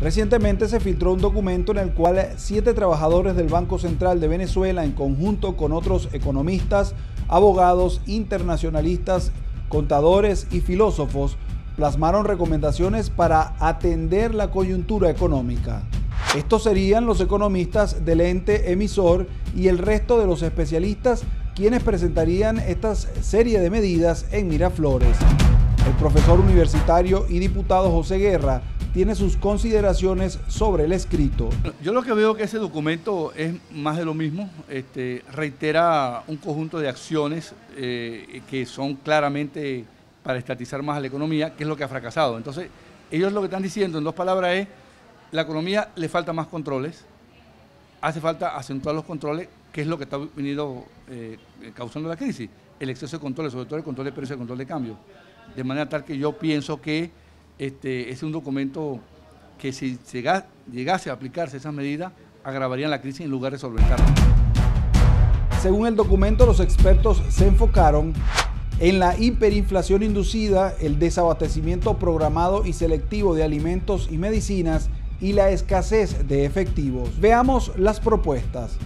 Recientemente se filtró un documento en el cual 7 trabajadores del Banco Central de Venezuela, en conjunto con otros economistas, abogados, internacionalistas, contadores y filósofos, plasmaron recomendaciones para atender la coyuntura económica. Estos serían los economistas del ente emisor y el resto de los especialistas quienes presentarían esta serie de medidas en Miraflores. El profesor universitario y diputado José Guerra tiene sus consideraciones sobre el escrito. Yo lo que veo que ese documento es más de lo mismo, reitera un conjunto de acciones que son claramente para estatizar más a la economía, que es lo que ha fracasado. Entonces, ellos lo que están diciendo en 2 palabras es, la economía le falta más controles, hace falta acentuar los controles, que es lo que está venido causando la crisis, el exceso de controles, sobre todo el control de precios y el control de cambio. De manera tal que yo pienso que es un documento que si llegase a aplicarse esas medidas, agravarían la crisis en lugar de solventarla. Según el documento, los expertos se enfocaron en la hiperinflación inducida, el desabastecimiento programado y selectivo de alimentos y medicinas y la escasez de efectivos. Veamos las propuestas.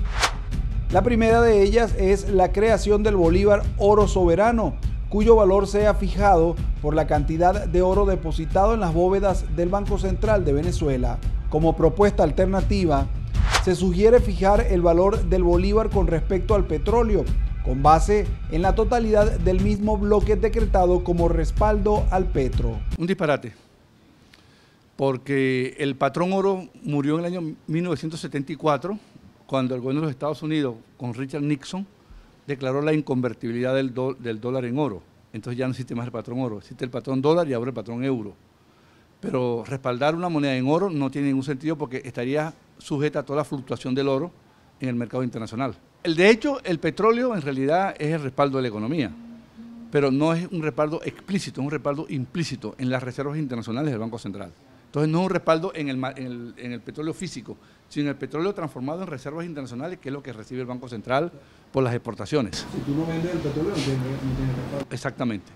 La primera de ellas es la creación del bolívar oro soberano, cuyo valor sea fijado por la cantidad de oro depositado en las bóvedas del Banco Central de Venezuela. Como propuesta alternativa, se sugiere fijar el valor del bolívar con respecto al petróleo, con base en la totalidad del mismo bloque decretado como respaldo al petro. Un disparate, porque el patrón oro murió en el año 1974, cuando el gobierno de los Estados Unidos, con Richard Nixon, declaró la inconvertibilidad del dólar en oro. Entonces ya no existe más el patrón oro, existe el patrón dólar y ahora el patrón euro. Pero respaldar una moneda en oro no tiene ningún sentido porque estaría sujeta a toda la fluctuación del oro en el mercado internacional. De hecho, el petróleo en realidad es el respaldo de la economía, pero no es un respaldo explícito, es un respaldo implícito en las reservas internacionales del Banco Central. Entonces no es un respaldo en el petróleo físico, sino en el petróleo transformado en reservas internacionales, que es lo que recibe el Banco Central por las exportaciones. Si tú no vendes el petróleo, no tienes respaldo. Exactamente.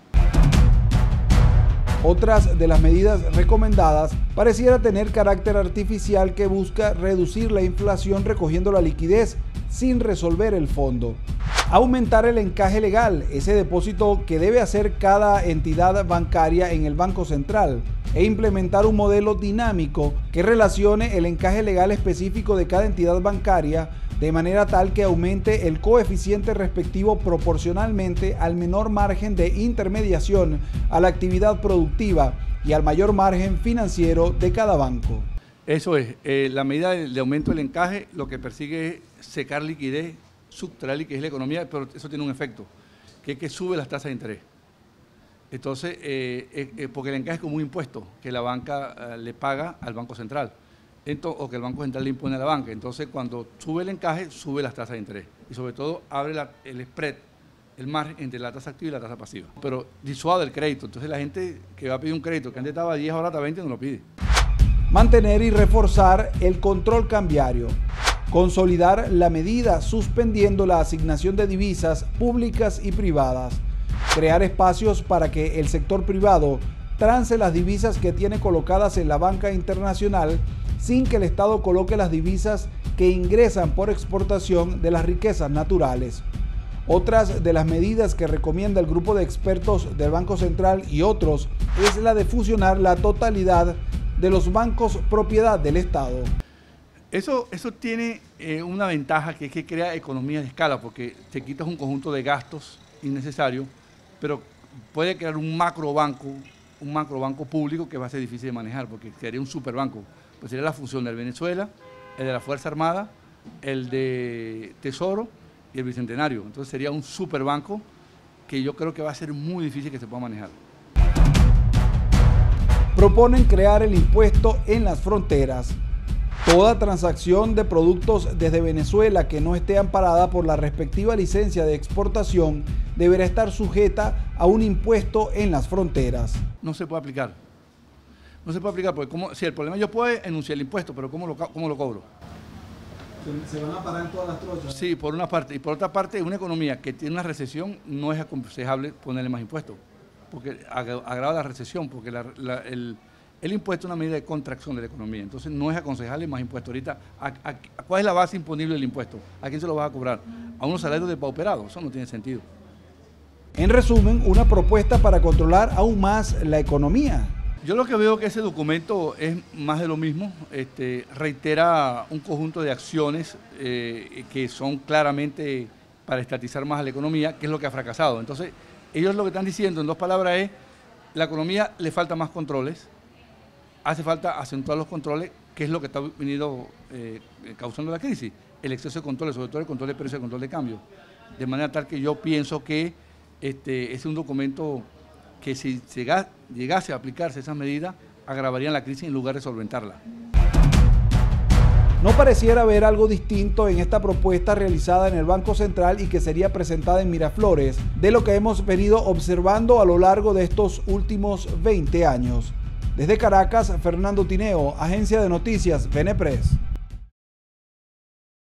Otras de las medidas recomendadas pareciera tener carácter artificial que busca reducir la inflación recogiendo la liquidez sin resolver el fondo. Aumentar el encaje legal, ese depósito que debe hacer cada entidad bancaria en el Banco Central, e implementar un modelo dinámico que relacione el encaje legal específico de cada entidad bancaria de manera tal que aumente el coeficiente respectivo proporcionalmente al menor margen de intermediación a la actividad productiva y al mayor margen financiero de cada banco. Eso es, la medida de aumento del encaje lo que persigue es secar liquidez, subtraer liquidez de la economía, pero eso tiene un efecto, que es que sube las tasas de interés. Entonces, porque el encaje es como un impuesto que la banca le paga al Banco Central. O que el Banco Central le impone a la banca. Entonces, cuando sube el encaje, sube las tasas de interés. Y sobre todo, abre el spread, el margen entre la tasa activa y la tasa pasiva. Pero disuade el crédito. Entonces, la gente que va a pedir un crédito que antes estaba a 10, ahora está a 20, no lo pide. Mantener y reforzar el control cambiario. Consolidar la medida suspendiendo la asignación de divisas públicas y privadas. Crear espacios para que el sector privado trance las divisas que tiene colocadas en la banca internacional sin que el Estado coloque las divisas que ingresan por exportación de las riquezas naturales. Otras de las medidas que recomienda el grupo de expertos del Banco Central y otros es la de fusionar la totalidad de los bancos propiedad del Estado. Eso tiene una ventaja, que es que crea economías de escala, porque te quitas un conjunto de gastos innecesarios, pero puede crear un macrobanco público que va a ser difícil de manejar, porque sería un superbanco. Pues sería la función del Venezuela, el de la Fuerza Armada, el de Tesoro y el Bicentenario. Entonces sería un superbanco que yo creo que va a ser muy difícil que se pueda manejar. Proponen crear el impuesto en las fronteras. Toda transacción de productos desde Venezuela que no esté amparada por la respectiva licencia de exportación deberá estar sujeta a un impuesto en las fronteras. No se puede aplicar. No se puede aplicar porque si el problema yo puedo enunciar el impuesto, pero ¿cómo lo cobro? ¿Se van a parar en todas las trochas? Sí, por una parte. Y por otra parte, una economía que tiene una recesión no es aconsejable ponerle más impuestos, porque agrava la recesión, porque El impuesto es una medida de contracción de la economía, entonces no es aconsejable más impuestos. Ahorita, ¿cuál es la base imponible del impuesto? ¿A quién se lo vas a cobrar? A unos salarios depauperados, eso no tiene sentido. En resumen, una propuesta para controlar aún más la economía. Yo lo que veo que ese documento es más de lo mismo, reitera un conjunto de acciones que son claramente para estatizar más a la economía, que es lo que ha fracasado. Entonces, ellos lo que están diciendo en dos palabras es, la economía le falta más controles, hace falta acentuar los controles, que es lo que está venido causando la crisis, el exceso de controles, sobre todo el control de precios y el control de cambio. De manera tal que yo pienso que es un documento que si llegase a aplicarse esas medidas, agravarían la crisis en lugar de solventarla. No pareciera haber algo distinto en esta propuesta realizada en el Banco Central y que sería presentada en Miraflores, de lo que hemos venido observando a lo largo de estos últimos 20 años. Desde Caracas, Fernando Tineo, Agencia de Noticias, Venepress.